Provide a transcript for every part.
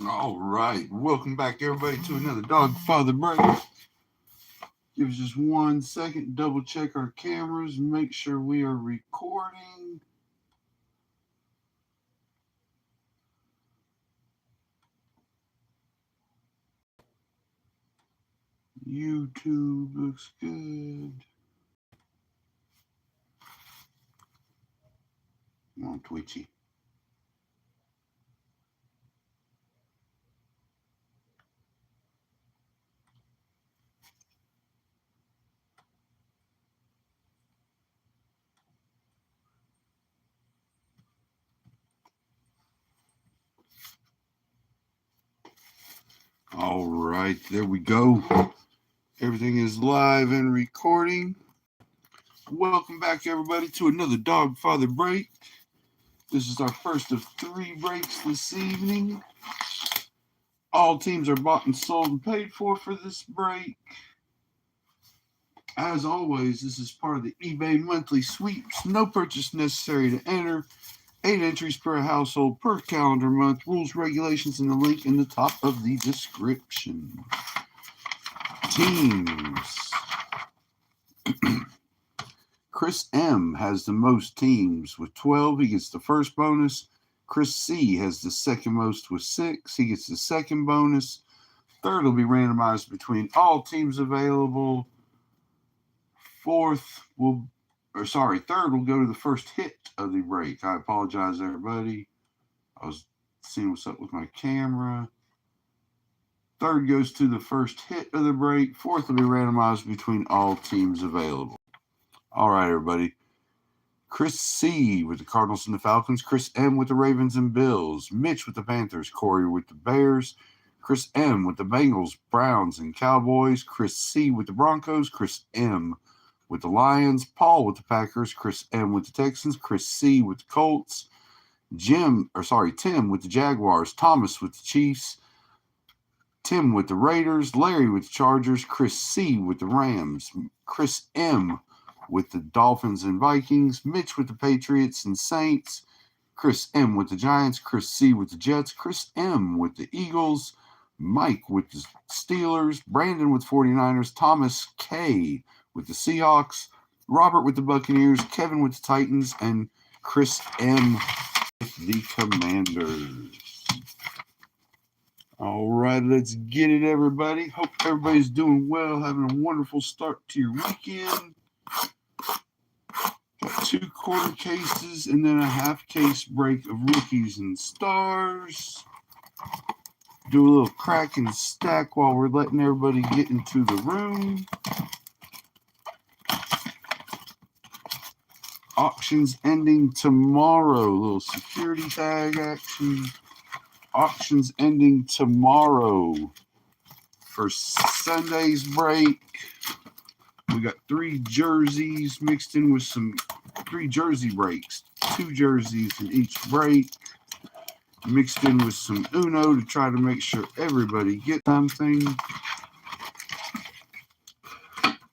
All right. Welcome back, everybody, to another Dog Father Break. Give us just 1 second, double check our cameras, make sure we are recording. YouTube looks good. Come on, Twitchy. All right, there we go. Everything is live and recording. Welcome back, everybody, to another Dog Father Break. This is our first of 3 breaks this evening. All teams are bought and sold and paid for this break. As always, this is part of the eBay monthly sweeps. No purchase necessary to enter. 8 entries per household per calendar month. Rules, regulations, and the link in the top of the description. Teams. Chris M has the most teams with 12. He gets the first bonus. Chris C has the second most with 6. He gets the second bonus. Third will be randomized between all teams available. Third will go to the first hit of the break. I apologize, everybody. I was seeing what's up with my camera. Third goes to the first hit of the break. Fourth will be randomized between all teams available. All right, everybody. Chris C with the Cardinals and the Falcons. Chris M with the Ravens and Bills. Mitch with the Panthers. Corey with the Bears. Chris M with the Bengals, Browns, and Cowboys. Chris C with the Broncos. Chris M with the Lions. Paul with the Packers. Chris M with the Texans. Chris C with the Colts. Tim with the Jaguars. Thomas with the Chiefs. Tim with the Raiders. Larry with the Chargers. Chris C with the Rams. Chris M with the Dolphins and Vikings. Mitch with the Patriots and Saints. Chris M with the Giants. Chris C with the Jets. Chris M with the Eagles. Mike with the Steelers. Brandon with 49ers. Thomas K with the Seahawks. Robert with the Buccaneers. Kevin with the Titans. And Chris M with the Commanders. All right, let's get it, everybody. Hope everybody's doing well, having a wonderful start to your weekend. Got 2 quarter cases and then a half case break of rookies and stars. Do a little crack and stack while we're letting everybody get into the room. Auctions ending tomorrow. A little security tag action. Auctions ending tomorrow. For Sunday's break, we got 3 jerseys mixed in with 3 jersey breaks. 2 jerseys in each break. Mixed in with some Uno to try to make sure everybody gets something.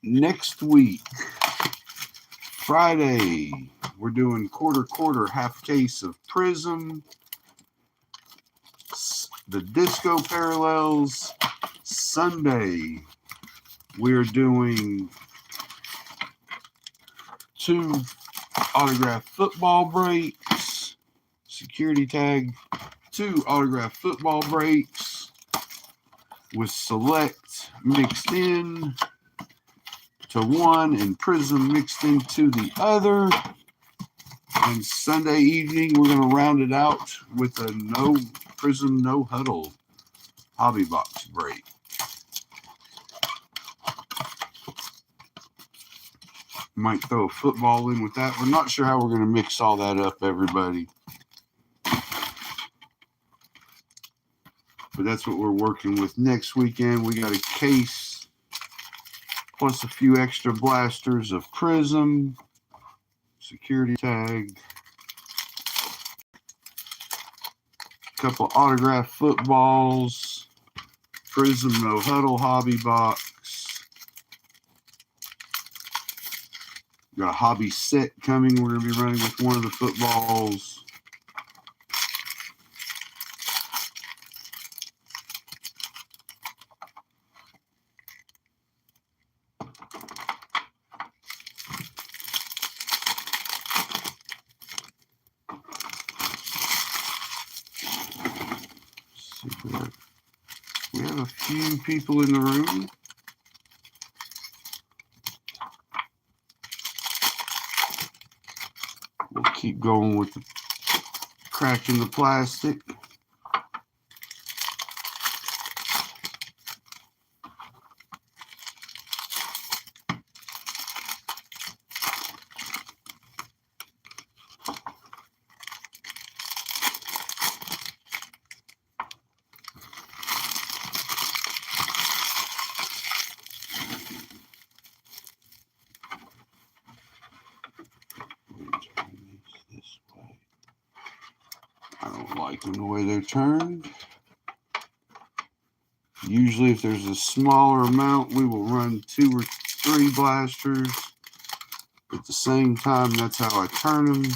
Next week, Friday, we're doing quarter half case of Prism. The Disco Parallels. Sunday, we're doing 2 autographed football breaks. Security tag. 2 autographed football breaks with Select mixed in to one and Prism mixed into the other. And Sunday evening, we're going to round it out with a no Prism, no huddle hobby box break. Might throw a football in with that. We're not sure how we're going to mix all that up, everybody. But that's what we're working with next weekend. We got a case plus a few extra blasters of Prism, security tag, a couple autographed footballs, Prism no huddle hobby box. Got a hobby set coming. We're going to be running with one of the footballs. Have a few people in the room. We'll keep going with the cracking the plastic. This way. I don't like them the way they're turned. Usually if there's a smaller amount, we will run 2 or 3 blasters at the same time. That's how I turn them.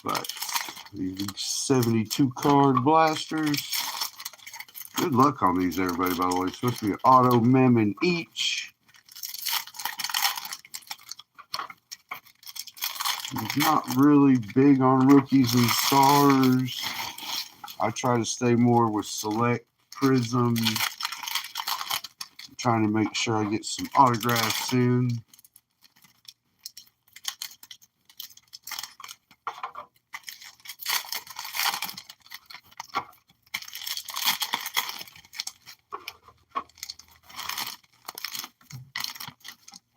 But these 72 card blasters. Good luck on these, everybody, by the way. It's supposed to be an auto mem in each. I'm not really big on rookies and stars. I try to stay more with select, prism. I'm trying to make sure I get some autographs in.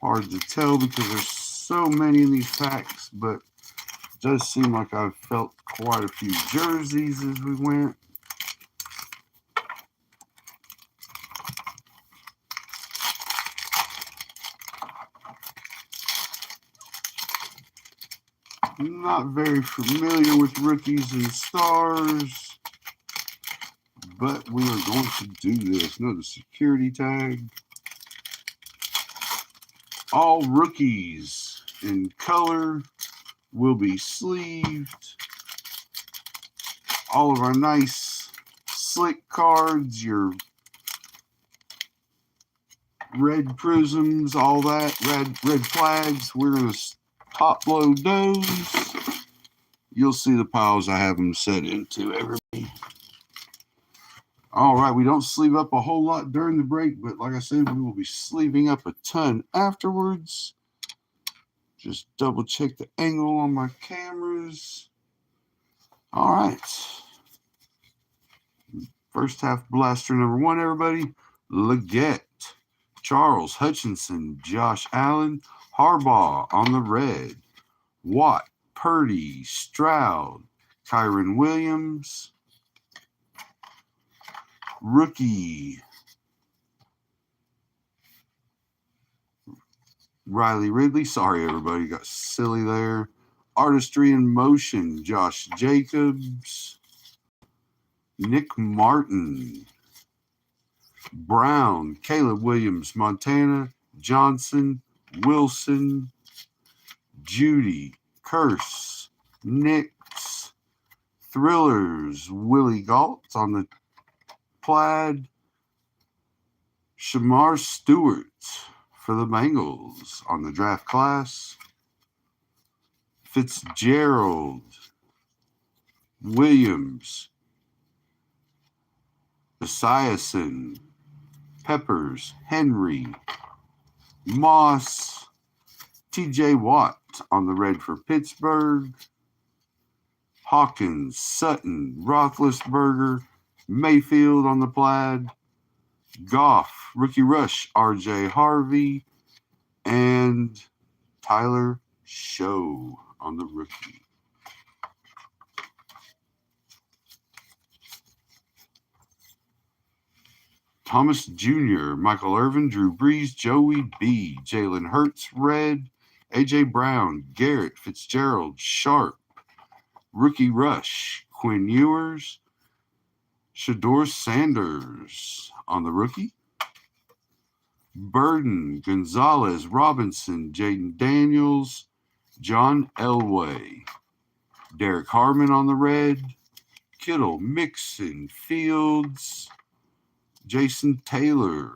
Hard to tell because there's so many in these packs, but it does seem like I've felt quite a few jerseys as we went. I'm not very familiar with rookies and stars, but we are going to do this. Another security tag. All rookies in color will be sleeved. All of our nice slick cards, your red prisms, all that, red flags, we're going to top load those. You'll see the piles I have them set into, everybody. All right, we don't sleeve up a whole lot during the break, but like I said, we will be sleeving up a ton afterwards. Just double check the angle on my cameras. All right. First half blaster number 1, everybody. Leggett, Charles Hutchinson, Josh Allen, Harbaugh on the red. Watt, Purdy, Stroud, Kyron Williams. Rookie, Riley Ridley. Sorry, everybody. Got silly there. Artistry in Motion, Josh Jacobs. Nick Martin. Brown, Caleb Williams, Montana. Johnson, Wilson. Judy, Curse, Knicks. Thrillers, Willie Galt on the plaid. Shamar Stewart for the Bengals on the draft class. Fitzgerald, Williams, Esiason, Peppers, Henry, Moss, TJ Watt on the red for Pittsburgh. Hawkins, Sutton, Roethlisberger, Mayfield on the plaid. Goff, Rookie Rush, RJ Harvey, and Tyler Show on the rookie. Thomas Jr., Michael Irvin, Drew Brees, Joey B., Jalen Hurts, red. A.J. Brown, Garrett, Fitzgerald, Sharp, Rookie Rush, Quinn Ewers, Shador Sanders on the rookie. Burden, Gonzalez, Robinson, Jaden Daniels, John Elway, Derek Harmon on the red. Kittle, Mixon, Fields, Jason Taylor.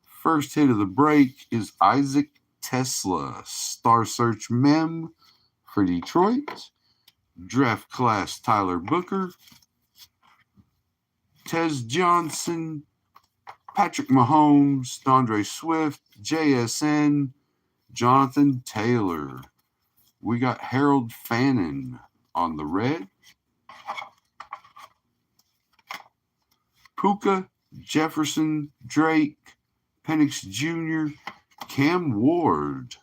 First hit of the break is Isaac Tesla, Star Search Mem for Detroit. Draft class Tyler Booker, Tez Johnson, Patrick Mahomes, DeAndre Swift, JSN, Jonathan Taylor. We got Harold Fannin on the red. Puka, Jefferson, Drake, Penix Jr., Cam Ward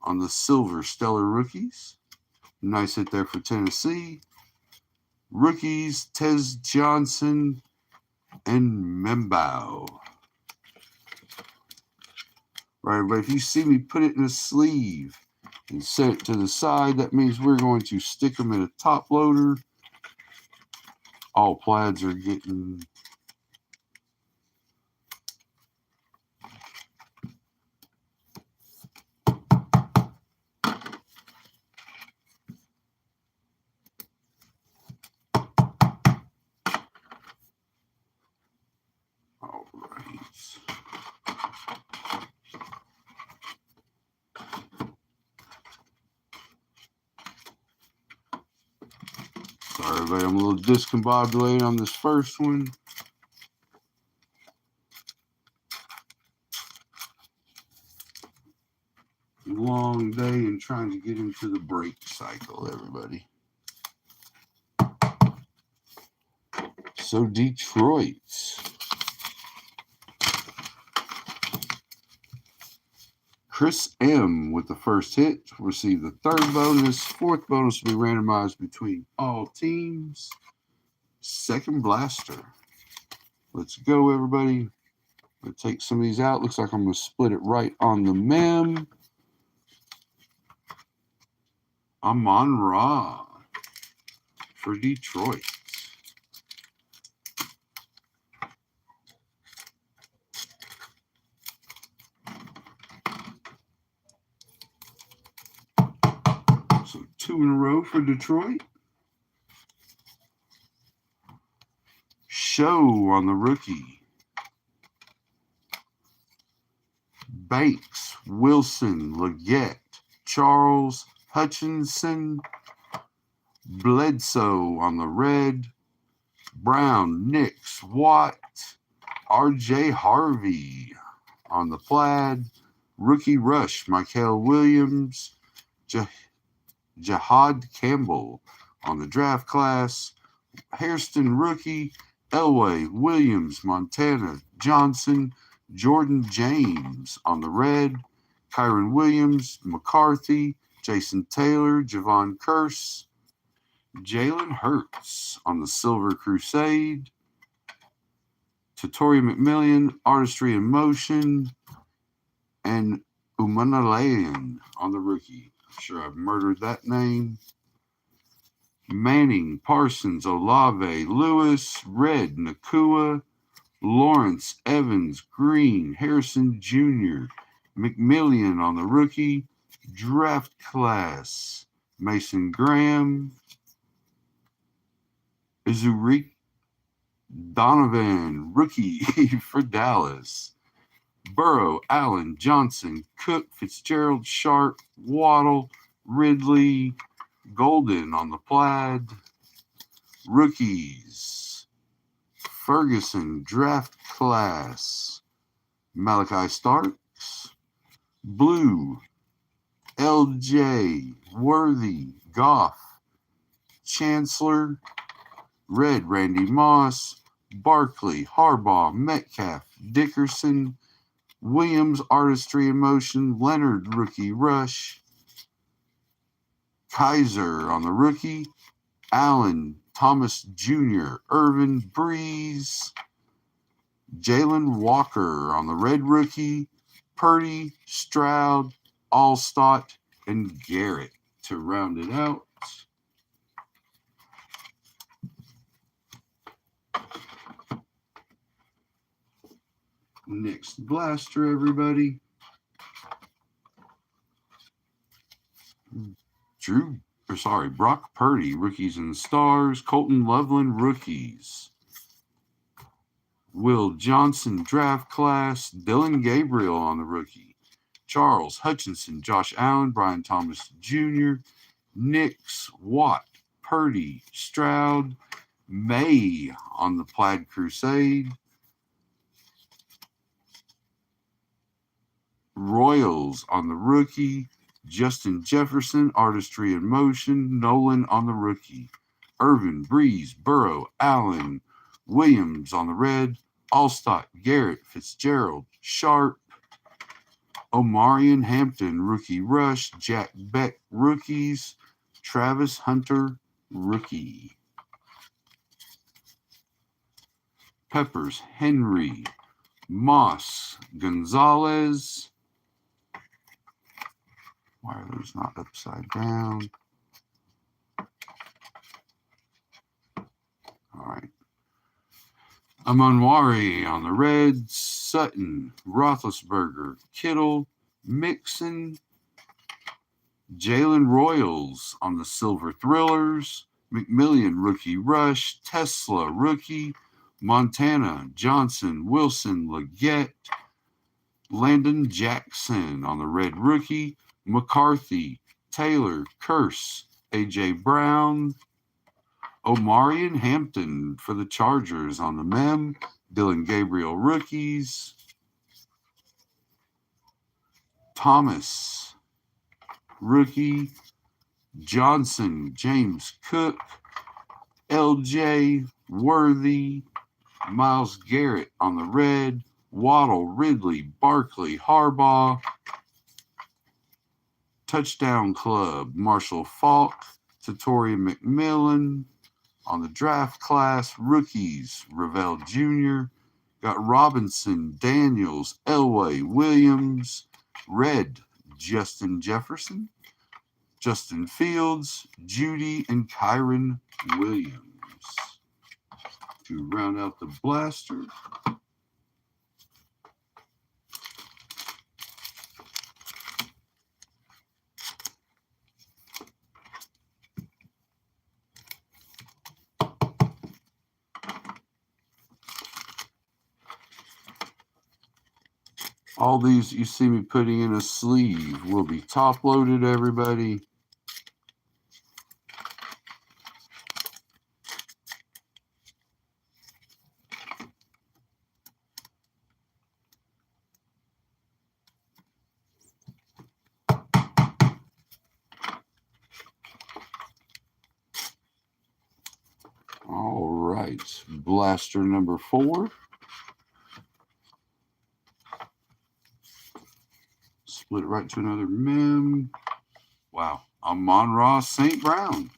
on the silver stellar rookies. Nice hit there for Tennessee. Rookies, Tez Johnson and Membao. Right, but if you see me put it in a sleeve and set it to the side, that means we're going to stick them in a top loader. All plaids are getting all right. Sorry, everybody, I'm a little discombobulated on this first one. Long day and trying to get into the break cycle, everybody. So Detroit. Chris M. with the first hit received the third bonus. Fourth bonus will be randomized between all teams. Second blaster. Let's go, everybody. I'll take some of these out. Looks like I'm going to split it right on the mem. Amon-Ra for Detroit. So 2 in a row for Detroit. Show on the rookie. Banks, Wilson, Leggett, Charles, Hutchinson, Bledsoe on the red. Brown, Nix, Watt, R.J. Harvey on the plaid. Rookie rush, Michael Williams, Jahad Campbell on the draft class. Hairston rookie, Elway, Williams, Montana, Johnson, Jordan James on the red. Kyron Williams, McCarthy, Jason Taylor, Javon Curse, Jalen Hurts on the Silver Crusade. Tatori McMillian, Artistry in Motion, and Umanalayan on the rookie. I'm sure I've murdered that name. Manning, Parsons, Olave, Lewis, Red, Nakua, Lawrence, Evans, Green, Harrison Jr., McMillian on the rookie. Draft class, Mason Graham, Izuric Donovan, rookie for Dallas. Burrow, Allen, Johnson, Cook, Fitzgerald, Sharp, Waddle, Ridley, Golden on the plaid. Rookies, Ferguson, draft class, Malachi Starks. Blue, LJ, Worthy, Goff, Chancellor. Red, Randy Moss, Barkley, Harbaugh, Metcalf, Dickerson, Williams, Artistry in Motion, Leonard, rookie rush, Kaiser on the rookie, Allen, Thomas Jr., Irvin, Breeze, Jalen Walker on the red rookie, Purdy, Stroud, Allstott, and Garrett to round it out. Next blaster, everybody. Brock Purdy, rookies and stars. Colton Loveland, rookies. Will Johnson, draft class. Dylan Gabriel on the rookie. Charles Hutchinson, Josh Allen, Brian Thomas Jr., Nix, Watt, Purdy, Stroud, May on the Plaid Crusade, Royals on the rookie, Justin Jefferson, Artistry in Motion, Nolan on the rookie, Irvin, Breeze, Burrow, Allen, Williams on the red, Allstott, Garrett, Fitzgerald, Sharp, Omarion Hampton, rookie rush, Jack Beck, rookies, Travis Hunter, rookie. Peppers, Henry, Moss, Gonzalez. Why are those not upside down? All right. Amanwari on the red, Sutton, Roethlisberger, Kittle, Mixon, Jalen Royals on the Silver Thrillers, McMillian, rookie rush, Tesla, rookie, Montana, Johnson, Wilson, Leggett, Landon Jackson on the red rookie, McCarthy, Taylor, Curse, A.J. Brown, Omarion Hampton for the Chargers on the mem, Dylan Gabriel rookies, Thomas, rookie, Johnson, James Cook, L.J. Worthy, Myles Garrett on the red, Waddle, Ridley, Barkley, Harbaugh, Touchdown Club, Marshall Faulk, Tatori McMillan on the draft class, rookies, Ravel Jr., got Robinson, Daniels, Elway, Williams, red, Justin Jefferson, Justin Fields, Judy, and Kyron Williams. To round out the blaster, all these you see me putting in a sleeve will be top loaded, everybody. All right, blaster number 4. Split it right to another mem. Wow, Amon-Ra St. Brown.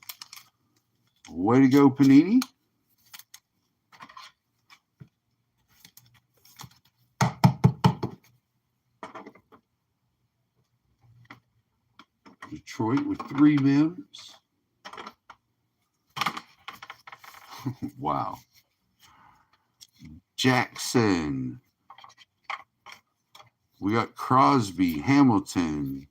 Way to go, Panini. Detroit with 3 mems. Wow. Jackson. We got Crosby, Hamilton,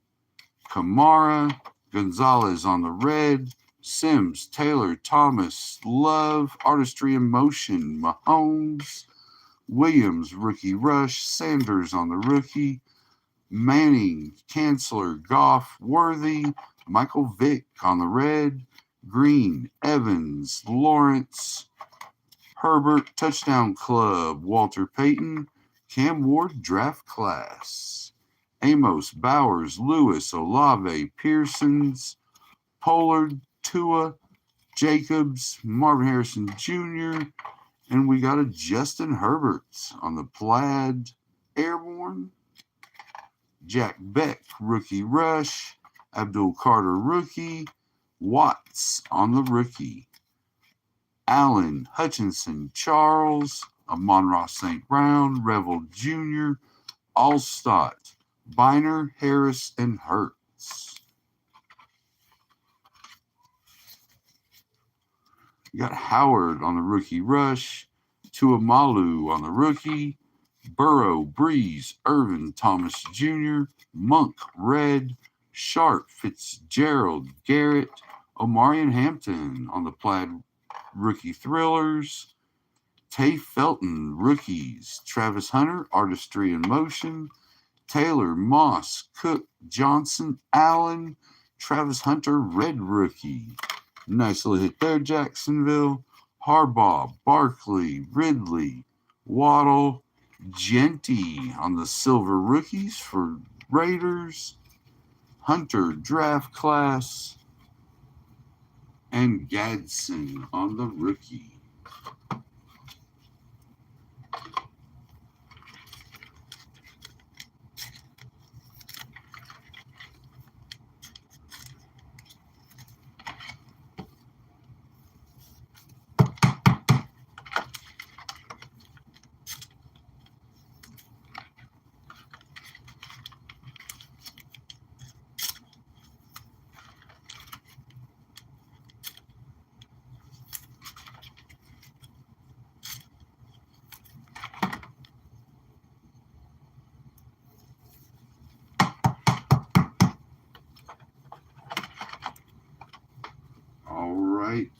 Kamara, Gonzalez on the red, Sims, Taylor, Thomas, Love, Artistry in Motion, Mahomes, Williams, rookie rush, Sanders on the rookie, Manning, Chancellor, Goff, Worthy, Michael Vick on the red, Green, Evans, Lawrence, Herbert, Touchdown Club, Walter Payton, Cam Ward, Draft Class, Amos, Bowers, Lewis, Olave, Pearsons, Pollard, Tua, Jacobs, Marvin Harrison Jr., and we got a Justin Herbert on the plaid airborne, Jack Beck, rookie rush, Abdul Carter, rookie, Watts on the rookie, Allen, Hutchinson, Charles, Amon-Ra St. Brown, Revel Jr., Allstott, Biner, Harris, and Hurts. You got Howard on the rookie rush, Tuamalu on the rookie, Burrow, Breeze, Irvin, Thomas Jr., Monk, red, Sharp, Fitzgerald, Garrett, Omarion Hampton on the plaid rookie thrillers, Tay Felton, rookies, Travis Hunter, Artistry in Motion, Taylor, Moss, Cook, Johnson, Allen, Travis Hunter, red rookie, Nice little hit there, Jacksonville. Harbaugh, Barkley, Ridley, Waddle, Genty on the silver rookies for Raiders. Hunter, draft class. And Gadsden on the rookie. All right.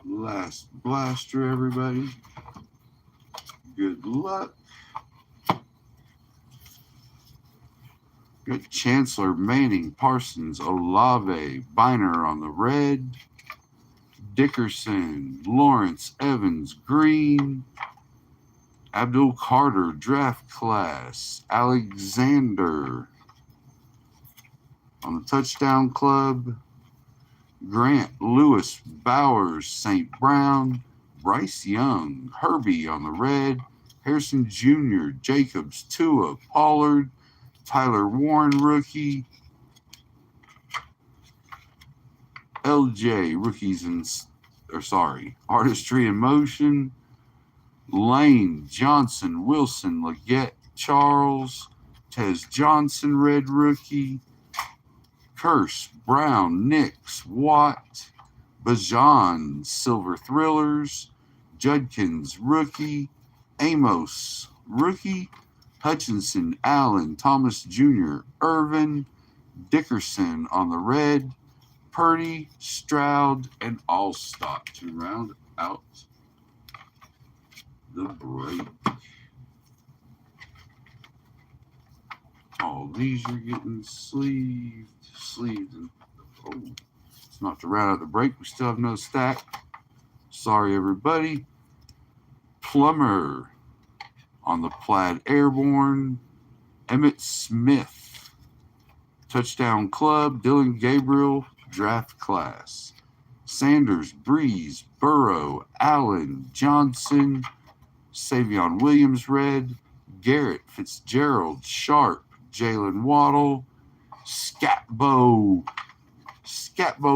Last blaster, everybody. Good luck. Got Chancellor, Manning, Parsons, Olave, Biner on the red. Dickerson, Lawrence, Evans, Green. Abdul Carter, draft class. Alexander on the touchdown club. Grant, Lewis, Bowers, St. Brown. Bryce Young, Herbie on the red. Harrison Jr., Jacobs, Tua, Pollard. Tyler Warren, rookie. LJ, rookies Artistry in Motion. Lane, Johnson, Wilson, Leggett, Charles. Tez Johnson, red rookie. Curse, Brown, Nix, Watt. Bajan, Silver Thrillers. Judkins, rookie. Amos, rookie. Hutchinson, Allen, Thomas Jr., Irvin. Dickerson on the red. Purdy, Stroud, and Allstott to round out the break. All these are getting sleeved. And, oh, it's not to round out the break. We still have no stack. Sorry, everybody. Plummer on the Plaid Airborne. Emmett Smith, touchdown club. Dylan Gabriel, draft class. Sanders, Breeze, Burrow, Allen, Johnson. Savion Williams, red. Garrett, Fitzgerald, Sharp, Jalen Waddle. Scatbo,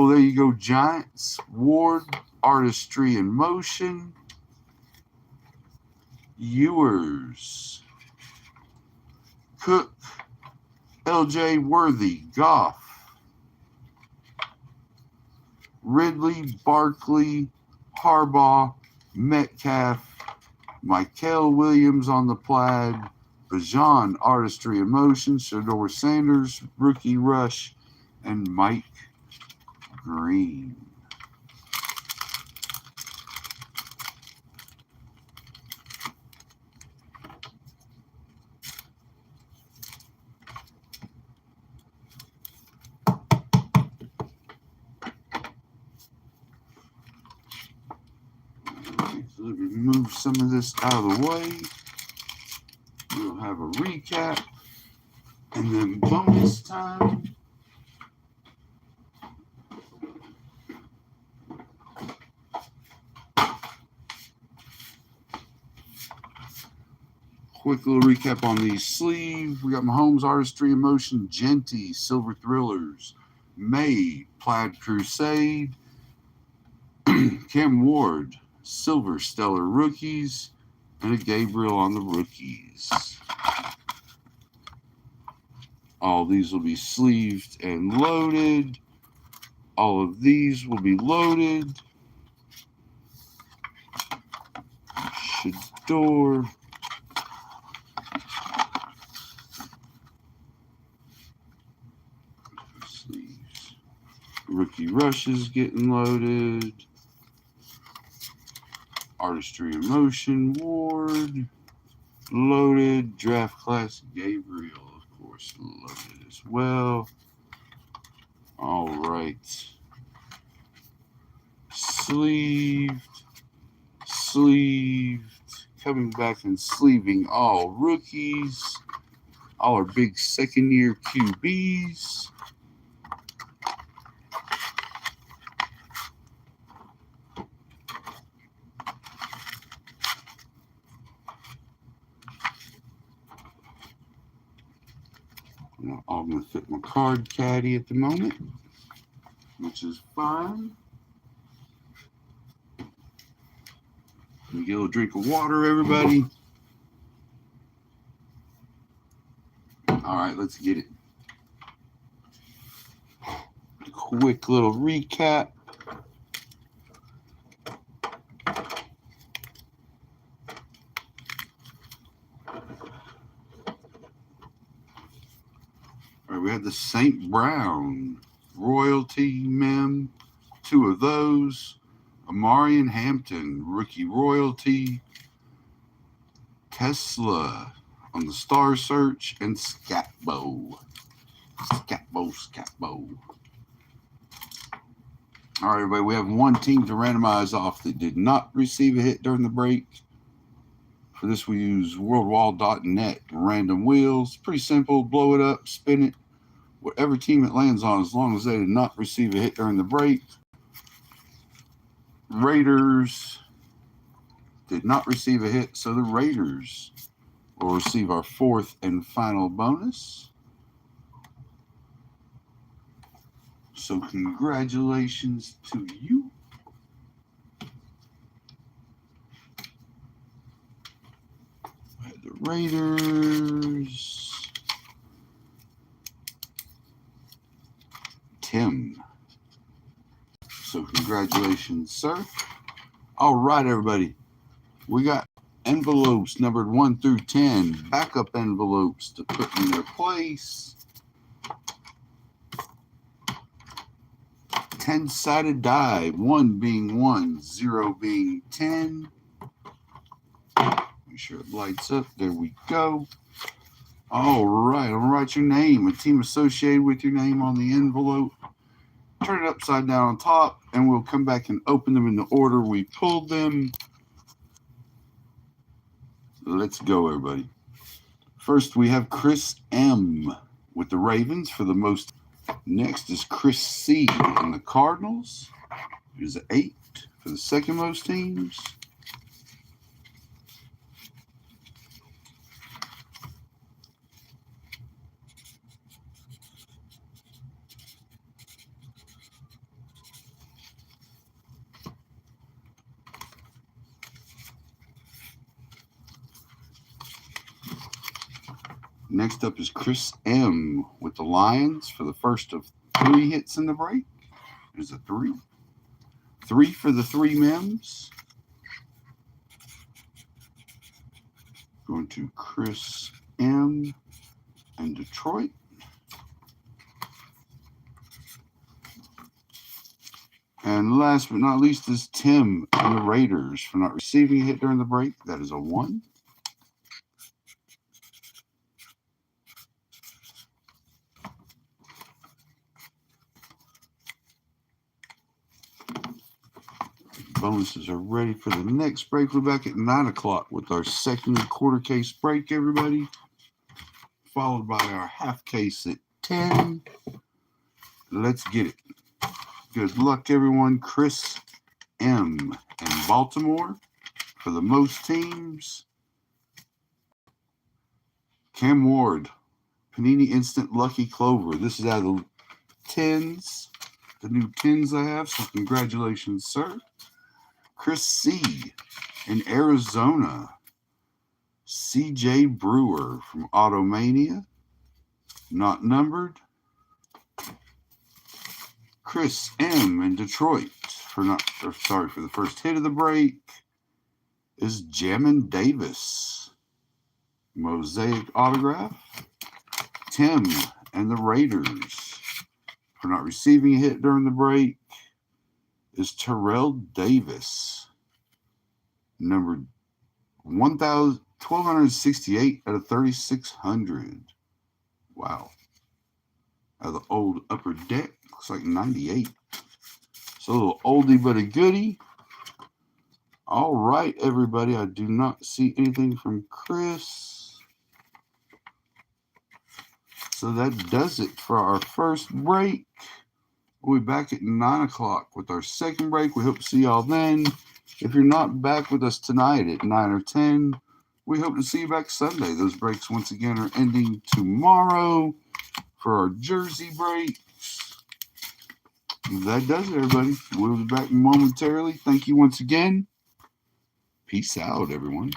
there you go, Giants. Ward, Artistry in Motion. Ewers, Cook, LJ Worthy, Goff. Ridley, Barkley, Harbaugh, Metcalf. Michael Williams on the Plaid. Bajan, Artistry in Motion. Shador Sanders, Rookie Rush. And Mike Green. So let me move some of this out of the way. We'll have a recap and then bonus time. Quick little recap on these sleeves. We got Mahomes, Artistry in Motion, Genty, Silver Thrillers, May, Plaid Crusade, Cam Ward, Silver Stellar Rookies, and a Gabriel on the rookies. All these will be sleeved and loaded. All of these will be loaded. Shador. Sleeves. Rookie Rushes getting loaded. Artistry in Motion, Ward, loaded. Draft class, Gabriel, of course, loaded as well. All right. Sleeved. Coming back and sleeving all rookies. All our big second-year QBs. I'm going to fit my card caddy at the moment, which is fine. Let me get a little drink of water, everybody. All right, let's get it. Quick little recap. All right, we have the St. Brown royalty mem, 2 of those. Amarian Hampton, rookie royalty. Tesla on the Star Search, and Scatbo. All right, everybody, we have one team to randomize off that did not receive a hit during the break. For this, we use worldwall.net random wheels. Pretty simple. Blow it up, spin it. Whatever team it lands on, as long as they did not receive a hit during the break. Raiders did not receive a hit, so the Raiders will receive our 4th and final bonus. So congratulations to you. The Raiders. Tim. So congratulations, sir. All right, everybody. We got envelopes numbered 1 through 10. Backup envelopes to put in their place. 10-sided die. 1 being 1, 0 being 10. Make sure it lights up. There we go. All right. I'll write your name, a team associated with your name on the envelope. Turn it upside down on top, and we'll come back and open them in the order we pulled them. Let's go, everybody. First, we have Chris M. with the Ravens for the most. Next is Chris C. in the Cardinals. Here's an 8 for the second most teams. Next up is Chris M. with the Lions for the first of 3 hits in the break. There's a 3. 3 for the 3 Mems. Going to Chris M. and Detroit. And last but not least is Tim and the Raiders for not receiving a hit during the break. That is a 1. Bonuses are ready for the next break. We're back at 9 o'clock with our second quarter case break, everybody. Followed by our half case at 10. Let's get it. Good luck, everyone. Chris M. in Baltimore for the most teams. Cam Ward, Panini Instant Lucky Clover. This is out of the 10s, the new 10s I have, so congratulations, sir. Chris C. in Arizona. CJ Brewer from Automania. Not numbered. Chris M. in Detroit for the first hit of the break is Jamin Davis. Mosaic autograph. Tim and the Raiders for not receiving a hit during the break is Terrell Davis. Numbered 1,268 out of 3,600. Wow. The old upper deck. Looks like 98. So a little oldie but a goodie. All right, everybody. I do not see anything from Chris. So that does it for our first break. We'll be back at 9 o'clock with our second break. We hope to see y'all then. If you're not back with us tonight at 9 or 10, we hope to see you back Sunday. Those breaks, once again, are ending tomorrow for our jersey breaks. That does it, everybody. We'll be back momentarily. Thank you once again. Peace out, everyone.